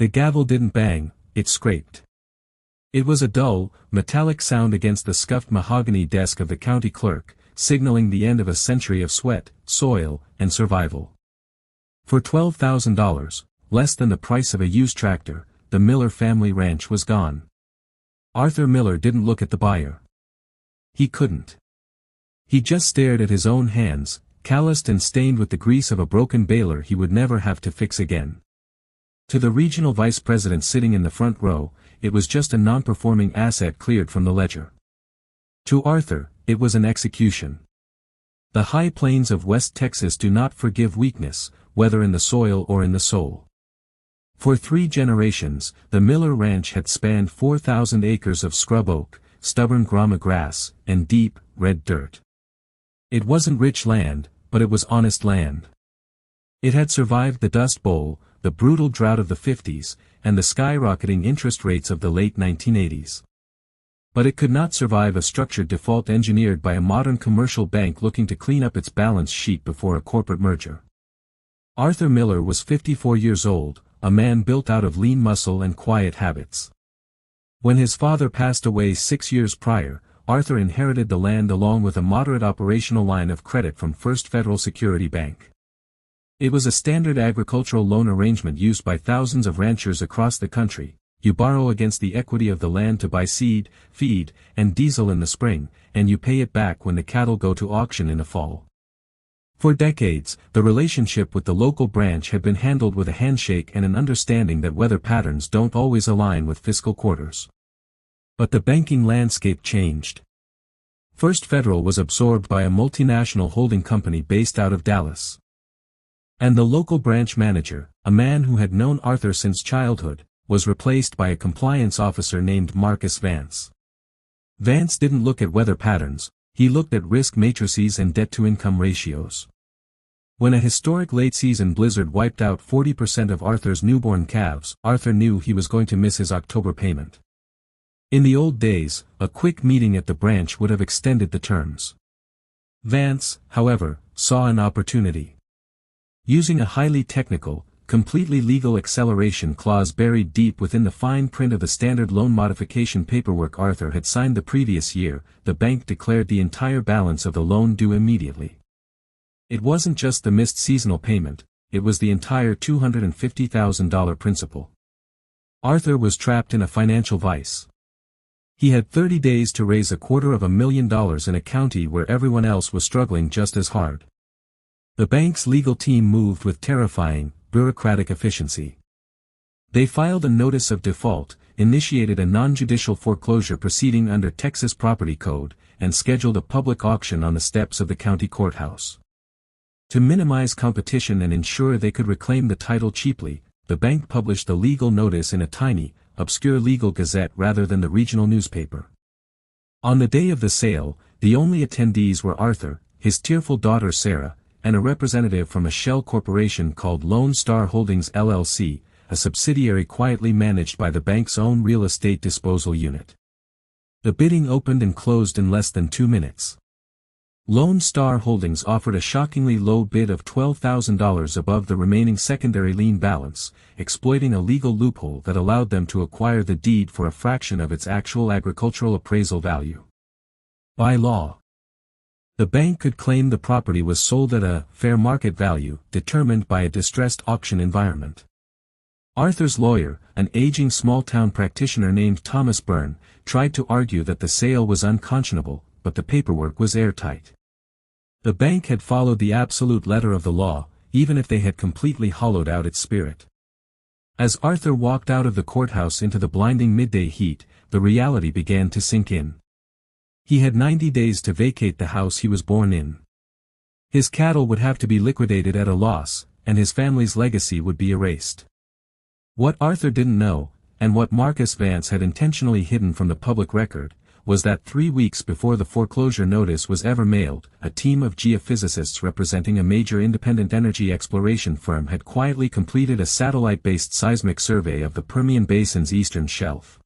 The gavel didn't bang, it scraped. It was a dull, metallic sound against the scuffed mahogany desk of the county clerk, signaling the end of a century of sweat, soil, and survival. For $12,000, less than the price of a used tractor, the Miller family ranch was gone. Arthur Miller didn't look at the buyer. He couldn't. He just stared at his own hands, calloused and stained with the grease of a broken baler he would never have to fix again. To the regional vice president sitting in the front row, it was just a non-performing asset cleared from the ledger. To Arthur, it was an execution. The high plains of West Texas do not forgive weakness, whether in the soil or in the soul. For 3 generations, the Miller Ranch had spanned 4,000 acres of scrub oak, stubborn grama grass, and deep, red dirt. It wasn't rich land, but it was honest land. It had survived the Dust Bowl, the brutal drought of the 50s, and the skyrocketing interest rates of the late 1980s. But it could not survive a structured default engineered by a modern commercial bank looking to clean up its balance sheet before a corporate merger. Arthur Miller was 54 years old, a man built out of lean muscle and quiet habits. When his father passed away 6 years prior, Arthur inherited the land along with a moderate operational line of credit from First Federal Security Bank. It was a standard agricultural loan arrangement used by thousands of ranchers across the country. You borrow against the equity of the land to buy seed, feed, and diesel in the spring, and you pay it back when the cattle go to auction in the fall. For decades, the relationship with the local branch had been handled with a handshake and an understanding that weather patterns don't always align with fiscal quarters. But the banking landscape changed. First Federal was absorbed by a multinational holding company based out of Dallas. And the local branch manager, a man who had known Arthur since childhood, was replaced by a compliance officer named Marcus Vance. Vance didn't look at weather patterns, he looked at risk matrices and debt-to-income ratios. When a historic late-season blizzard wiped out 40% of Arthur's newborn calves, Arthur knew he was going to miss his October payment. In the old days, a quick meeting at the branch would have extended the terms. Vance, however, saw an opportunity. Using a highly technical, completely legal acceleration clause buried deep within the fine print of the standard loan modification paperwork Arthur had signed the previous year, the bank declared the entire balance of the loan due immediately. It wasn't just the missed seasonal payment, it was the entire $250,000 principal. Arthur was trapped in a financial vice. He had 30 days to raise $250,000 in a county where everyone else was struggling just as hard. The bank's legal team moved with terrifying, bureaucratic efficiency. They filed a notice of default, initiated a non-judicial foreclosure proceeding under Texas Property Code, and scheduled a public auction on the steps of the county courthouse. To minimize competition and ensure they could reclaim the title cheaply, the bank published the legal notice in a tiny, obscure legal gazette rather than the regional newspaper. On the day of the sale, the only attendees were Arthur, his tearful daughter Sarah, and a representative from a shell corporation called Lone Star Holdings LLC, a subsidiary quietly managed by the bank's own real estate disposal unit. The bidding opened and closed in less than 2 minutes. Lone Star Holdings offered a shockingly low bid of $12,000 above the remaining secondary lien balance, exploiting a legal loophole that allowed them to acquire the deed for a fraction of its actual agricultural appraisal value. By law, the bank could claim the property was sold at a fair market value, determined by a distressed auction environment. Arthur's lawyer, an aging small-town practitioner named Thomas Byrne, tried to argue that the sale was unconscionable, but the paperwork was airtight. The bank had followed the absolute letter of the law, even if they had completely hollowed out its spirit. As Arthur walked out of the courthouse into the blinding midday heat, the reality began to sink in. He had 90 days to vacate the house he was born in. His cattle would have to be liquidated at a loss, and his family's legacy would be erased. What Arthur didn't know, and what Marcus Vance had intentionally hidden from the public record, was that 3 weeks before the foreclosure notice was ever mailed, a team of geophysicists representing a major independent energy exploration firm had quietly completed a satellite-based seismic survey of the Permian Basin's eastern shelf.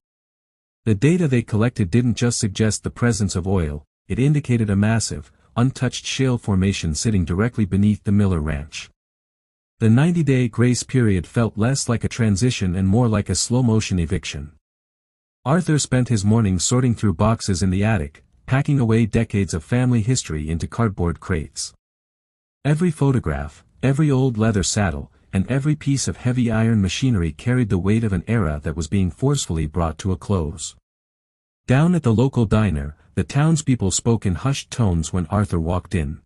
The data they collected didn't just suggest the presence of oil, it indicated a massive, untouched shale formation sitting directly beneath the Miller Ranch. The 90-day grace period felt less like a transition and more like a slow-motion eviction. Arthur spent his mornings sorting through boxes in the attic, packing away decades of family history into cardboard crates. Every photograph, every old leather saddle, and every piece of heavy iron machinery carried the weight of an era that was being forcefully brought to a close. Down at the local diner, the townspeople spoke in hushed tones when Arthur walked in.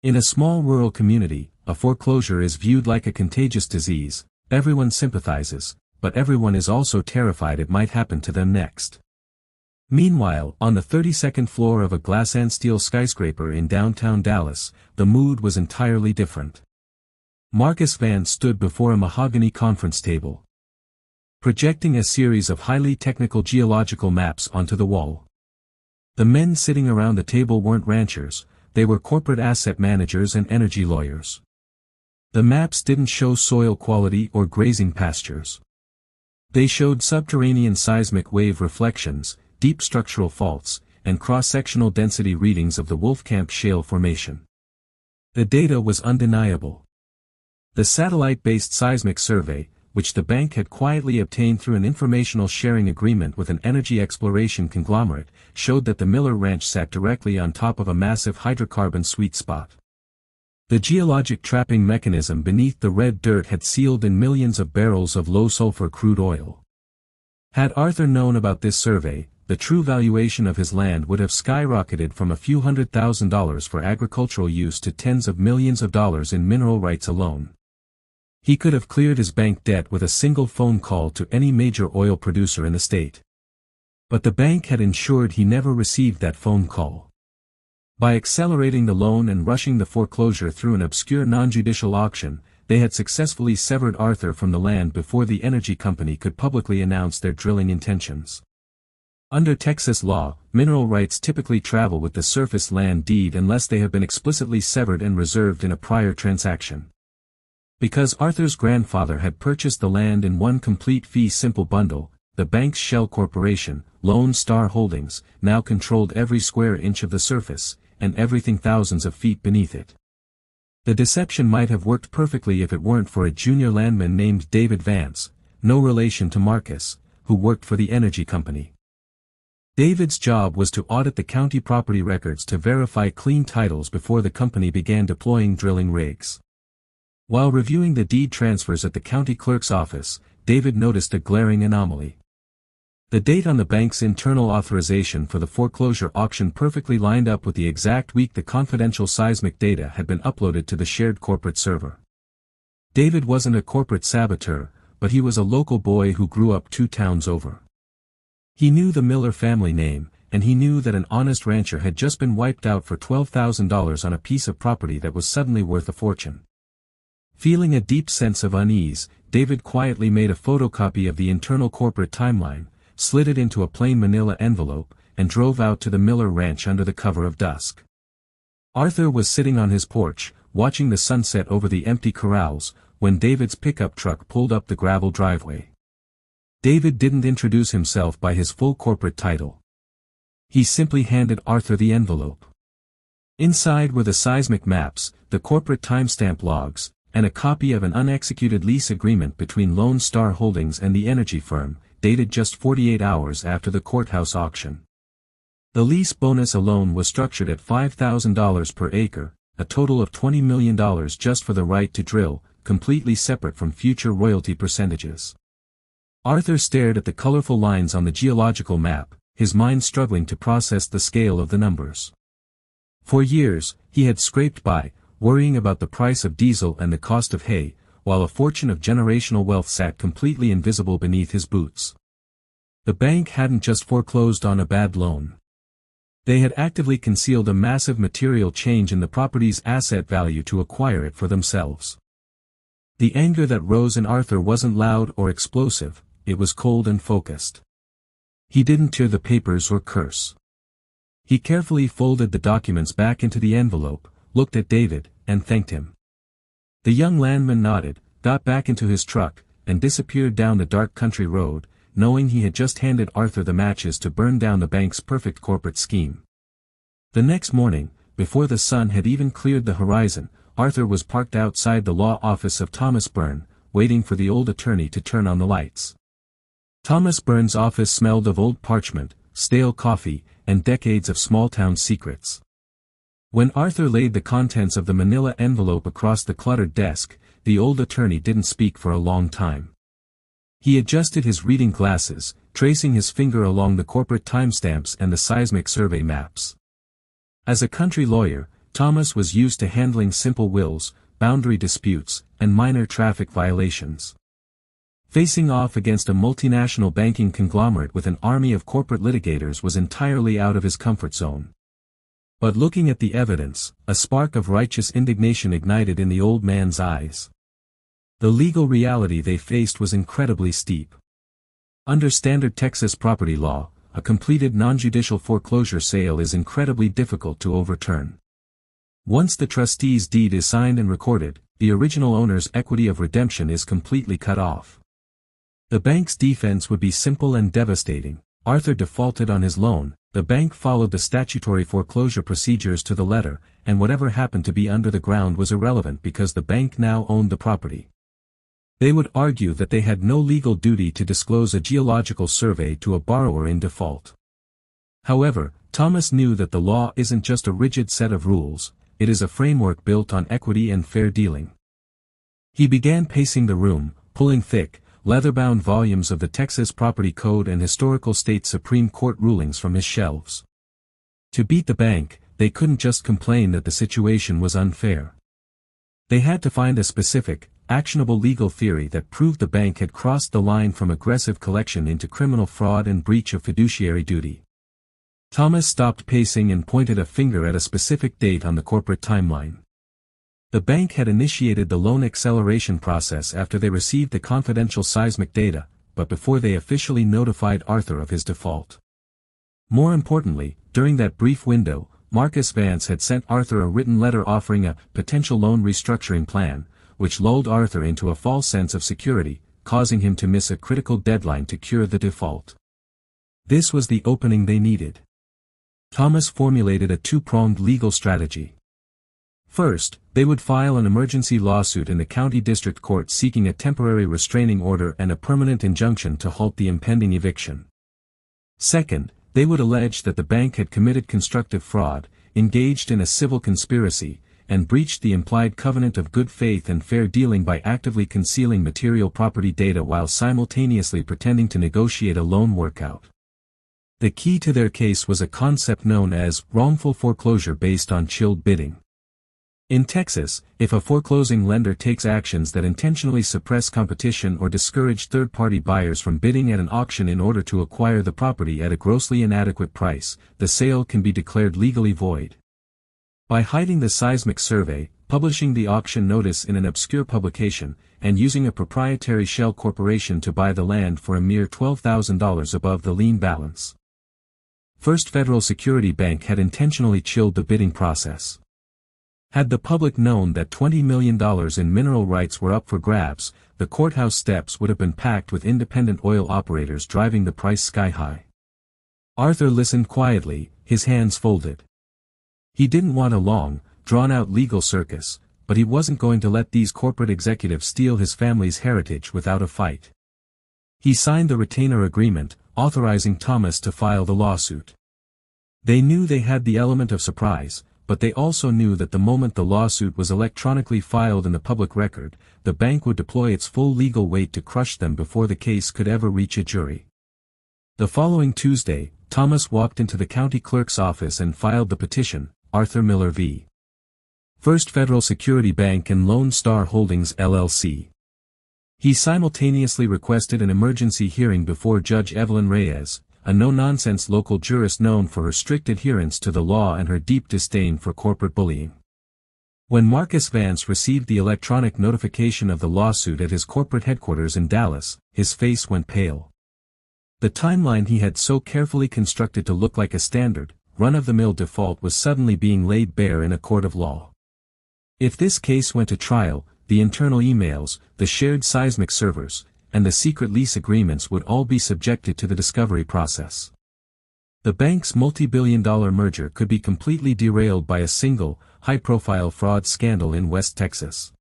In a small rural community, a foreclosure is viewed like a contagious disease. Everyone sympathizes, but everyone is also terrified it might happen to them next. Meanwhile, on the 32nd floor of a glass and steel skyscraper in downtown Dallas, the mood was entirely different. Marcus Vance stood before a mahogany conference table, projecting a series of highly technical geological maps onto the wall. The men sitting around the table weren't ranchers, they were corporate asset managers and energy lawyers. The maps didn't show soil quality or grazing pastures. They showed subterranean seismic wave reflections, deep structural faults, and cross-sectional density readings of the Wolfcamp Shale formation. The data was undeniable. The satellite-based seismic survey, which the bank had quietly obtained through an informational sharing agreement with an energy exploration conglomerate, showed that the Miller Ranch sat directly on top of a massive hydrocarbon sweet spot. The geologic trapping mechanism beneath the red dirt had sealed in millions of barrels of low-sulfur crude oil. Had Arthur known about this survey, the true valuation of his land would have skyrocketed from a few $100,000 for agricultural use to tens of millions of dollars in mineral rights alone. He could have cleared his bank debt with a single phone call to any major oil producer in the state. But the bank had ensured he never received that phone call. By accelerating the loan and rushing the foreclosure through an obscure non-judicial auction, they had successfully severed Arthur from the land before the energy company could publicly announce their drilling intentions. Under Texas law, mineral rights typically travel with the surface land deed unless they have been explicitly severed and reserved in a prior transaction. Because Arthur's grandfather had purchased the land in one complete fee simple bundle, the bank's shell corporation, Lone Star Holdings, now controlled every square inch of the surface, and everything thousands of feet beneath it. The deception might have worked perfectly if it weren't for a junior landman named David Vance, no relation to Marcus, who worked for the energy company. David's job was to audit the county property records to verify clean titles before the company began deploying drilling rigs. While reviewing the deed transfers at the county clerk's office, David noticed a glaring anomaly. The date on the bank's internal authorization for the foreclosure auction perfectly lined up with the exact week the confidential seismic data had been uploaded to the shared corporate server. David wasn't a corporate saboteur, but he was a local boy who grew up 2 towns over. He knew the Miller family name, and he knew that an honest rancher had just been wiped out for $12,000 on a piece of property that was suddenly worth a fortune. Feeling a deep sense of unease, David quietly made a photocopy of the internal corporate timeline, slid it into a plain manila envelope, and drove out to the Miller Ranch under the cover of dusk. Arthur was sitting on his porch, watching the sunset over the empty corrals, when David's pickup truck pulled up the gravel driveway. David didn't introduce himself by his full corporate title. He simply handed Arthur the envelope. Inside were the seismic maps, the corporate timestamp logs, and a copy of an unexecuted lease agreement between Lone Star Holdings and the energy firm, dated just 48 hours after the courthouse auction. The lease bonus alone was structured at $5,000 per acre, a total of $20 million just for the right to drill, completely separate from future royalty percentages. Arthur stared at the colorful lines on the geological map, his mind struggling to process the scale of the numbers. For years, he had scraped by, worrying about the price of diesel and the cost of hay, while a fortune of generational wealth sat completely invisible beneath his boots. The bank hadn't just foreclosed on a bad loan. They had actively concealed a massive material change in the property's asset value to acquire it for themselves. The anger that rose in Arthur wasn't loud or explosive, it was cold and focused. He didn't tear the papers or curse. He carefully folded the documents back into the envelope, looked at David, and thanked him. The young landman nodded, got back into his truck, and disappeared down the dark country road, knowing he had just handed Arthur the matches to burn down the bank's perfect corporate scheme. The next morning, before the sun had even cleared the horizon, Arthur was parked outside the law office of Thomas Byrne, waiting for the old attorney to turn on the lights. Thomas Byrne's office smelled of old parchment, stale coffee, and decades of small-town secrets. When Arthur laid the contents of the manila envelope across the cluttered desk, the old attorney didn't speak for a long time. He adjusted his reading glasses, tracing his finger along the corporate timestamps and the seismic survey maps. As a country lawyer, Thomas was used to handling simple wills, boundary disputes, and minor traffic violations. Facing off against a multinational banking conglomerate with an army of corporate litigators was entirely out of his comfort zone. But looking at the evidence, a spark of righteous indignation ignited in the old man's eyes. The legal reality they faced was incredibly steep. Under standard Texas property law, a completed non-judicial foreclosure sale is incredibly difficult to overturn. Once the trustee's deed is signed and recorded, the original owner's equity of redemption is completely cut off. The bank's defense would be simple and devastating. Arthur defaulted on his loan, the bank followed the statutory foreclosure procedures to the letter, and whatever happened to be under the ground was irrelevant because the bank now owned the property. They would argue that they had no legal duty to disclose a geological survey to a borrower in default. However, Thomas knew that the law isn't just a rigid set of rules, it is a framework built on equity and fair dealing. He began pacing the room, pulling thick, leather-bound volumes of the Texas Property Code and historical state Supreme Court rulings from his shelves. To beat the bank, they couldn't just complain that the situation was unfair. They had to find a specific, actionable legal theory that proved the bank had crossed the line from aggressive collection into criminal fraud and breach of fiduciary duty. Thomas stopped pacing and pointed a finger at a specific date on the corporate timeline. The bank had initiated the loan acceleration process after they received the confidential seismic data, but before they officially notified Arthur of his default. More importantly, during that brief window, Marcus Vance had sent Arthur a written letter offering a potential loan restructuring plan, which lulled Arthur into a false sense of security, causing him to miss a critical deadline to cure the default. This was the opening they needed. Thomas formulated a two-pronged legal strategy. First, they would file an emergency lawsuit in the county district court seeking a temporary restraining order and a permanent injunction to halt the impending eviction. Second, they would allege that the bank had committed constructive fraud, engaged in a civil conspiracy, and breached the implied covenant of good faith and fair dealing by actively concealing material property data while simultaneously pretending to negotiate a loan workout. The key to their case was a concept known as wrongful foreclosure based on chilled bidding. In Texas, if a foreclosing lender takes actions that intentionally suppress competition or discourage third-party buyers from bidding at an auction in order to acquire the property at a grossly inadequate price, the sale can be declared legally void. By hiding the seismic survey, publishing the auction notice in an obscure publication, and using a proprietary shell corporation to buy the land for a mere $12,000 above the lien balance. First Federal Security Bank had intentionally chilled the bidding process. Had the public known that $20 million in mineral rights were up for grabs, the courthouse steps would have been packed with independent oil operators driving the price sky high. Arthur listened quietly, his hands folded. He didn't want a long, drawn-out legal circus, but he wasn't going to let these corporate executives steal his family's heritage without a fight. He signed the retainer agreement, authorizing Thomas to file the lawsuit. They knew they had the element of surprise, but they also knew that the moment the lawsuit was electronically filed in the public record, the bank would deploy its full legal weight to crush them before the case could ever reach a jury. The following Tuesday, Thomas walked into the county clerk's office and filed the petition, Arthur Miller v. First Federal Security Bank and Lone Star Holdings LLC. He simultaneously requested an emergency hearing before Judge Evelyn Reyes, a no-nonsense local jurist known for her strict adherence to the law and her deep disdain for corporate bullying. When Marcus Vance received the electronic notification of the lawsuit at his corporate headquarters in Dallas, his face went pale. The timeline he had so carefully constructed to look like a standard, run-of-the-mill default was suddenly being laid bare in a court of law. If this case went to trial, the internal emails, the shared seismic servers, and the secret lease agreements would all be subjected to the discovery process. The bank's multi-billion-dollar merger could be completely derailed by a single, high-profile fraud scandal in West Texas.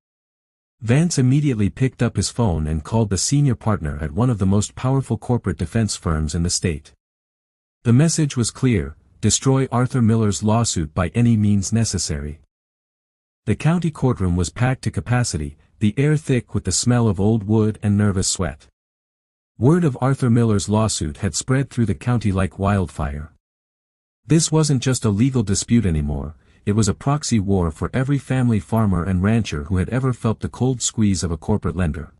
Vance immediately picked up his phone and called the senior partner at one of the most powerful corporate defense firms in the state. The message was clear: destroy Arthur Miller's lawsuit by any means necessary. The county courtroom was packed to capacity, the air thick with the smell of old wood and nervous sweat. Word of Arthur Miller's lawsuit had spread through the county like wildfire. This wasn't just a legal dispute anymore, it was a proxy war for every family farmer and rancher who had ever felt the cold squeeze of a corporate lender.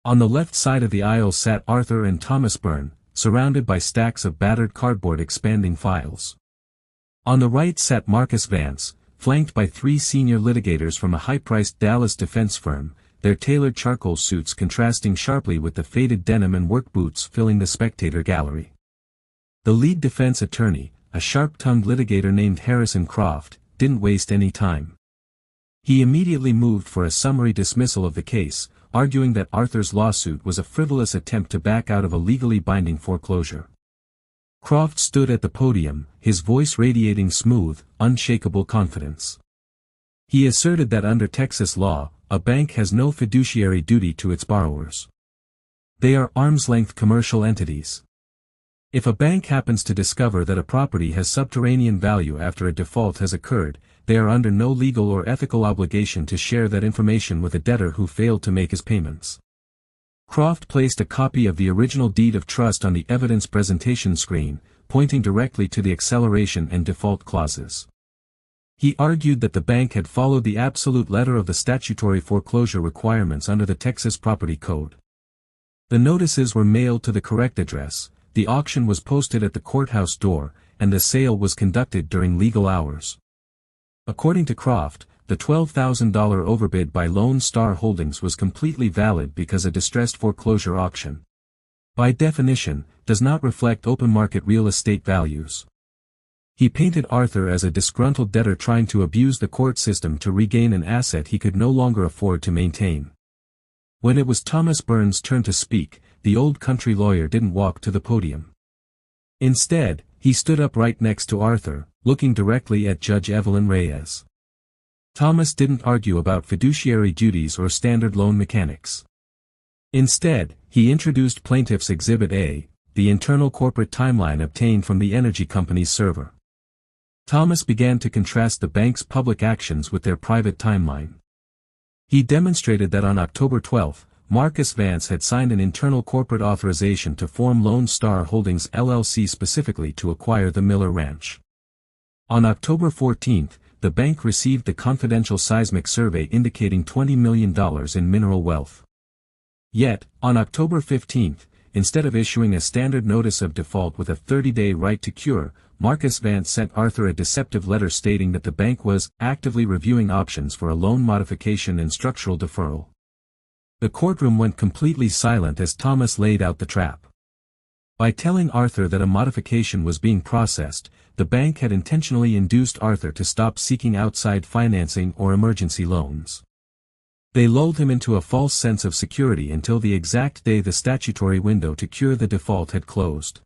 On the left side of the aisle sat Arthur and Thomas Byrne, surrounded by stacks of battered cardboard expanding files. On the right sat Marcus Vance, flanked by three senior litigators from a high-priced Dallas defense firm, their tailored charcoal suits contrasting sharply with the faded denim and work boots filling the spectator gallery. The lead defense attorney, a sharp-tongued litigator named Harrison Croft, didn't waste any time. He immediately moved for a summary dismissal of the case, arguing that Arthur's lawsuit was a frivolous attempt to back out of a legally binding foreclosure. Croft stood at the podium, his voice radiating smooth, unshakable confidence. He asserted that under Texas law, a bank has no fiduciary duty to its borrowers. They are arm's-length commercial entities. If a bank happens to discover that a property has subterranean value after a default has occurred, they are under no legal or ethical obligation to share that information with a debtor who failed to make his payments. Croft placed a copy of the original deed of trust on the evidence presentation screen, pointing directly to the acceleration and default clauses. He argued that the bank had followed the absolute letter of the statutory foreclosure requirements under the Texas Property Code. The notices were mailed to the correct address, the auction was posted at the courthouse door, and the sale was conducted during legal hours. According to Croft, the $12,000 overbid by Lone Star Holdings was completely valid because a distressed foreclosure auction, by definition, does not reflect open market real estate values. He painted Arthur as a disgruntled debtor trying to abuse the court system to regain an asset he could no longer afford to maintain. When it was Thomas Byrne's turn to speak, the old country lawyer didn't walk to the podium. Instead, he stood up right next to Arthur, looking directly at Judge Evelyn Reyes. Thomas didn't argue about fiduciary duties or standard loan mechanics. Instead, he introduced Plaintiff's Exhibit A, the internal corporate timeline obtained from the energy company's server. Thomas began to contrast the bank's public actions with their private timeline. He demonstrated that on October 12, Marcus Vance had signed an internal corporate authorization to form Lone Star Holdings LLC specifically to acquire the Miller Ranch. On October 14, the bank received the confidential seismic survey indicating $20 million in mineral wealth. Yet, on October 15, instead of issuing a standard notice of default with a 30-day right to cure, Marcus Vance sent Arthur a deceptive letter stating that the bank was actively reviewing options for a loan modification and structural deferral. The courtroom went completely silent as Thomas laid out the trap. By telling Arthur that a modification was being processed, the bank had intentionally induced Arthur to stop seeking outside financing or emergency loans. They lulled him into a false sense of security until the exact day the statutory window to cure the default had closed.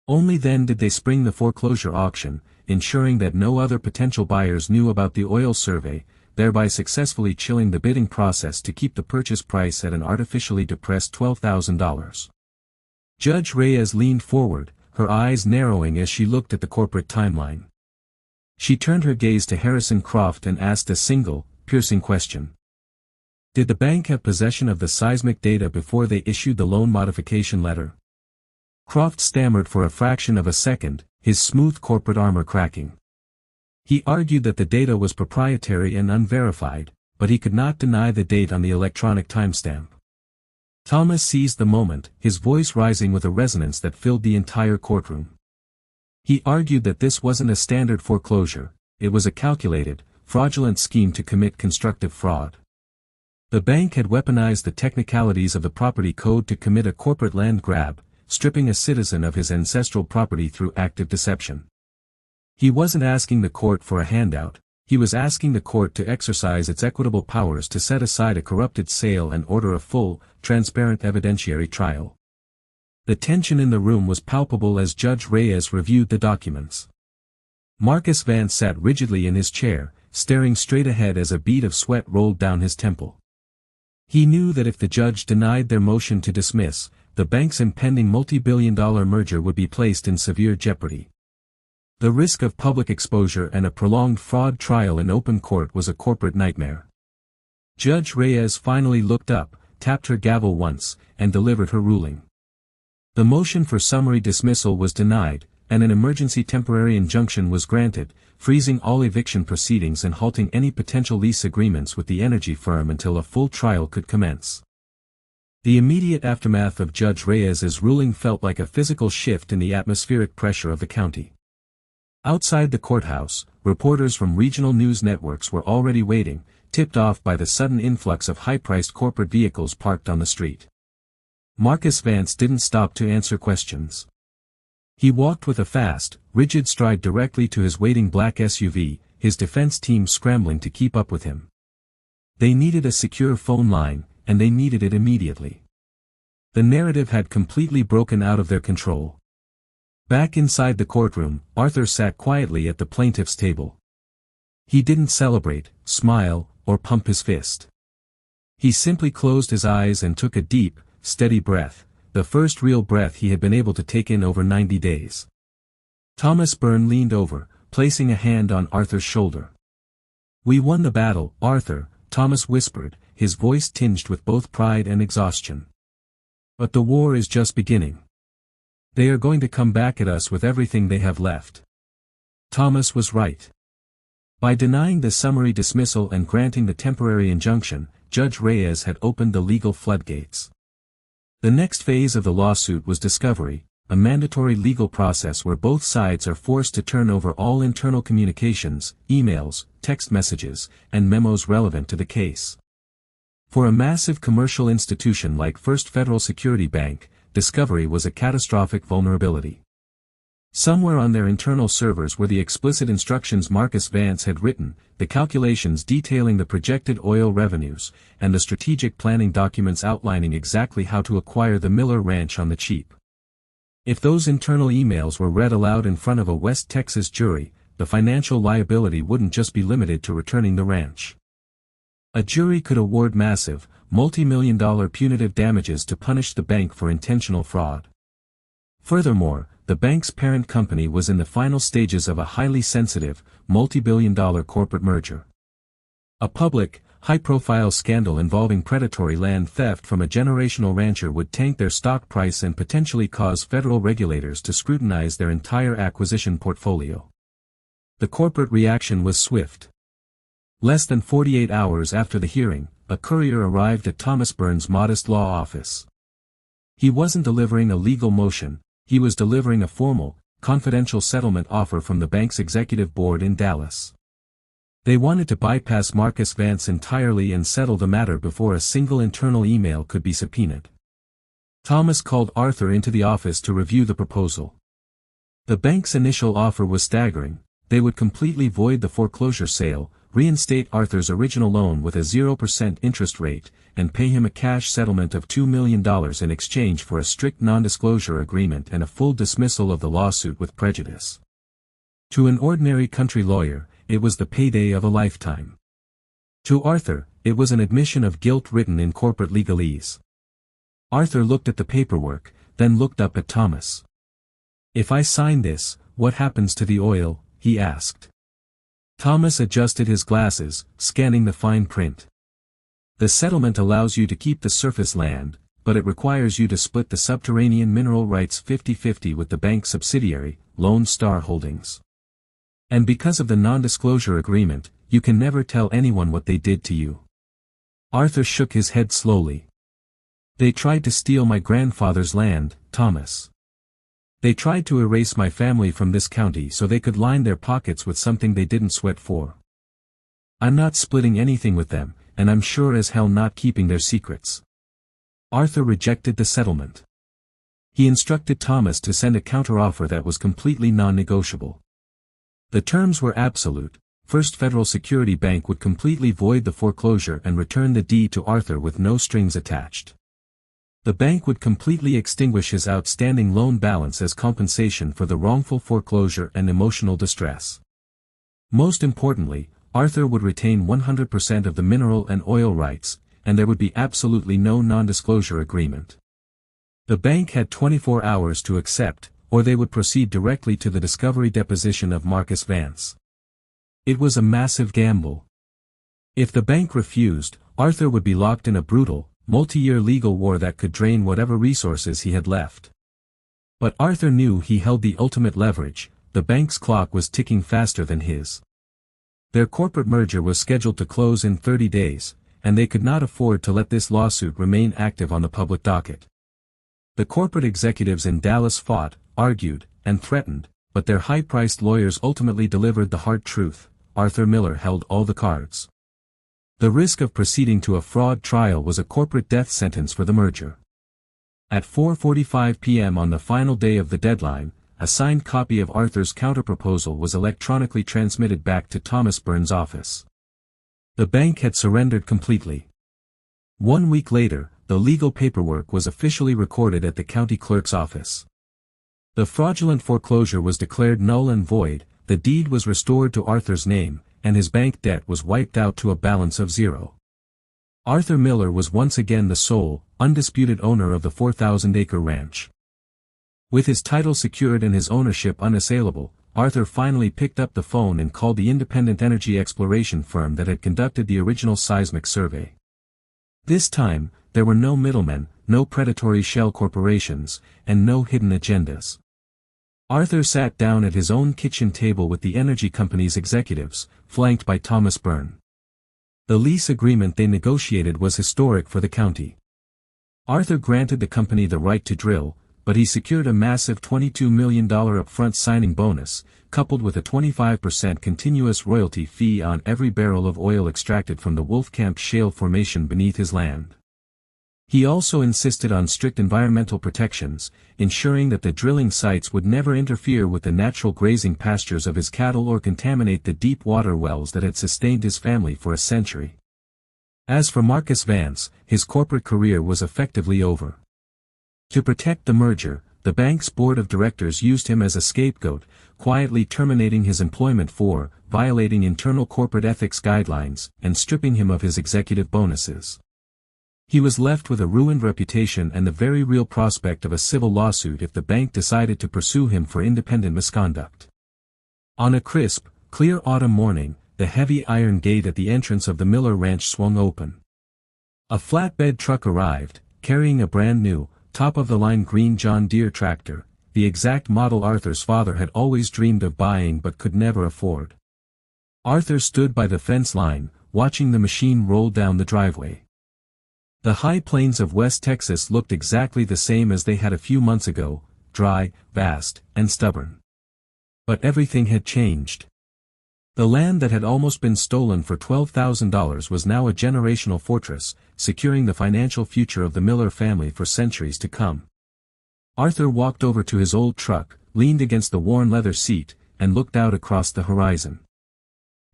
Only then did they spring the foreclosure auction, ensuring that no other potential buyers knew about the oil survey, thereby successfully chilling the bidding process to keep the purchase price at an artificially depressed $12,000. Judge Reyes leaned forward, her eyes narrowing as she looked at the corporate timeline. She turned her gaze to Harrison Croft and asked a single, piercing question. Did the bank have possession of the seismic data before they issued the loan modification letter? Croft stammered for a fraction of a second, his smooth corporate armor cracking. He argued that the data was proprietary and unverified, but he could not deny the date on the electronic timestamp. Thomas seized the moment, his voice rising with a resonance that filled the entire courtroom. He argued that this wasn't a standard foreclosure, it was a calculated, fraudulent scheme to commit constructive fraud. The bank had weaponized the technicalities of the property code to commit a corporate land grab, stripping a citizen of his ancestral property through active deception. He wasn't asking the court for a handout, he was asking the court to exercise its equitable powers to set aside a corrupted sale and order a full, transparent evidentiary trial. The tension in the room was palpable as Judge Reyes reviewed the documents. Marcus Vance sat rigidly in his chair, staring straight ahead as a bead of sweat rolled down his temple. He knew that if the judge denied their motion to dismiss, the bank's impending multi-billion-dollar merger would be placed in severe jeopardy. The risk of public exposure and a prolonged fraud trial in open court was a corporate nightmare. Judge Reyes finally looked up, tapped her gavel once, and delivered her ruling. The motion for summary dismissal was denied, and an emergency temporary injunction was granted, freezing all eviction proceedings and halting any potential lease agreements with the energy firm until a full trial could commence. The immediate aftermath of Judge Reyes's ruling felt like a physical shift in the atmospheric pressure of the county. Outside the courthouse, reporters from regional news networks were already waiting, tipped off by the sudden influx of high-priced corporate vehicles parked on the street. Marcus Vance didn't stop to answer questions. He walked with a fast, rigid stride directly to his waiting black SUV, his defense team scrambling to keep up with him. They needed a secure phone line, and they needed it immediately. The narrative had completely broken out of their control. Back inside the courtroom, Arthur sat quietly at the plaintiff's table. He didn't celebrate, smile, or pump his fist. He simply closed his eyes and took a deep, steady breath, the first real breath he had been able to take in over 90 days. Thomas Byrne leaned over, placing a hand on Arthur's shoulder. "We won the battle, Arthur," Thomas whispered, his voice tinged with both pride and exhaustion. "But the war is just beginning. They are going to come back at us with everything they have left." Thomas was right. By denying the summary dismissal and granting the temporary injunction, Judge Reyes had opened the legal floodgates. The next phase of the lawsuit was discovery, a mandatory legal process where both sides are forced to turn over all internal communications, emails, text messages, and memos relevant to the case. For a massive commercial institution like First Federal Security Bank, discovery was a catastrophic vulnerability. Somewhere on their internal servers were the explicit instructions Marcus Vance had written, the calculations detailing the projected oil revenues, and the strategic planning documents outlining exactly how to acquire the Miller Ranch on the cheap. If those internal emails were read aloud in front of a West Texas jury, the financial liability wouldn't just be limited to returning the ranch. A jury could award massive, multi-million-dollar punitive damages to punish the bank for intentional fraud. Furthermore, the bank's parent company was in the final stages of a highly sensitive, multi-billion-dollar corporate merger. A public, high-profile scandal involving predatory land theft from a generational rancher would tank their stock price and potentially cause federal regulators to scrutinize their entire acquisition portfolio. The corporate reaction was swift. Less than 48 hours after the hearing, a courier arrived at Thomas Byrne's modest law office. He wasn't delivering a legal motion. He was delivering a formal, confidential settlement offer from the bank's executive board in Dallas. They wanted to bypass Marcus Vance entirely and settle the matter before a single internal email could be subpoenaed. Thomas called Arthur into the office to review the proposal. The bank's initial offer was staggering. They would completely void the foreclosure sale, reinstate Arthur's original loan with a 0% interest rate, and pay him a cash settlement of $2 million in exchange for a strict non-disclosure agreement and a full dismissal of the lawsuit with prejudice. To an ordinary country lawyer, it was the payday of a lifetime. To Arthur, it was an admission of guilt written in corporate legalese. Arthur looked at the paperwork, then looked up at Thomas. "If I sign this, what happens to the oil?" he asked. Thomas adjusted his glasses, scanning the fine print. "The settlement allows you to keep the surface land, but it requires you to split the subterranean mineral rights 50-50 with the bank's subsidiary, Lone Star Holdings. And because of the non-disclosure agreement, you can never tell anyone what they did to you." Arthur shook his head slowly. "They tried to steal my grandfather's land, Thomas. They tried to erase my family from this county so they could line their pockets with something they didn't sweat for. I'm not splitting anything with them, and I'm sure as hell not keeping their secrets." Arthur rejected the settlement. He instructed Thomas to send a counteroffer that was completely non-negotiable. The terms were absolute. First Federal Security Bank would completely void the foreclosure and return the deed to Arthur with no strings attached. The bank would completely extinguish his outstanding loan balance as compensation for the wrongful foreclosure and emotional distress. Most importantly, Arthur would retain 100% of the mineral and oil rights, and there would be absolutely no non-disclosure agreement. The bank had 24 hours to accept, or they would proceed directly to the discovery deposition of Marcus Vance. It was a massive gamble. If the bank refused, Arthur would be locked in a brutal, multi-year legal war that could drain whatever resources he had left. But Arthur knew he held the ultimate leverage. The bank's clock was ticking faster than his. Their corporate merger was scheduled to close in 30 days, and they could not afford to let this lawsuit remain active on the public docket. The corporate executives in Dallas fought, argued, and threatened, but their high-priced lawyers ultimately delivered the hard truth: Arthur Miller held all the cards. The risk of proceeding to a fraud trial was a corporate death sentence for the merger. At 4:45 p.m. on the final day of the deadline, a signed copy of Arthur's counterproposal was electronically transmitted back to Thomas Byrne's office. The bank had surrendered completely. 1 week later, the legal paperwork was officially recorded at the county clerk's office. The fraudulent foreclosure was declared null and void, the deed was restored to Arthur's name, and his bank debt was wiped out to a balance of zero. Arthur Miller was once again the sole, undisputed owner of the 4,000-acre ranch. With his title secured and his ownership unassailable, Arthur finally picked up the phone and called the independent energy exploration firm that had conducted the original seismic survey. This time, there were no middlemen, no predatory shell corporations, and no hidden agendas. Arthur sat down at his own kitchen table with the energy company's executives, flanked by Thomas Byrne. The lease agreement they negotiated was historic for the county. Arthur granted the company the right to drill, but he secured a massive $22 million upfront signing bonus, coupled with a 25% continuous royalty fee on every barrel of oil extracted from the Wolfcamp Shale formation beneath his land. He also insisted on strict environmental protections, ensuring that the drilling sites would never interfere with the natural grazing pastures of his cattle or contaminate the deep water wells that had sustained his family for a century. As for Marcus Vance, his corporate career was effectively over. To protect the merger, the bank's board of directors used him as a scapegoat, quietly terminating his employment for violating internal corporate ethics guidelines and stripping him of his executive bonuses. He was left with a ruined reputation and the very real prospect of a civil lawsuit if the bank decided to pursue him for independent misconduct. On a crisp, clear autumn morning, the heavy iron gate at the entrance of the Miller Ranch swung open. A flatbed truck arrived, carrying a brand-new, top-of-the-line green John Deere tractor, the exact model Arthur's father had always dreamed of buying but could never afford. Arthur stood by the fence line, watching the machine roll down the driveway. The high plains of West Texas looked exactly the same as they had a few months ago, dry, vast, and stubborn. But everything had changed. The land that had almost been stolen for $12,000 was now a generational fortress, securing the financial future of the Miller family for centuries to come. Arthur walked over to his old truck, leaned against the worn leather seat, and looked out across the horizon.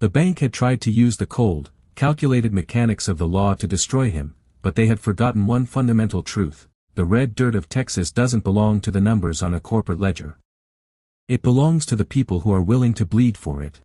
The bank had tried to use the cold, calculated mechanics of the law to destroy him, but they had forgotten one fundamental truth: the red dirt of Texas doesn't belong to the numbers on a corporate ledger. It belongs to the people who are willing to bleed for it.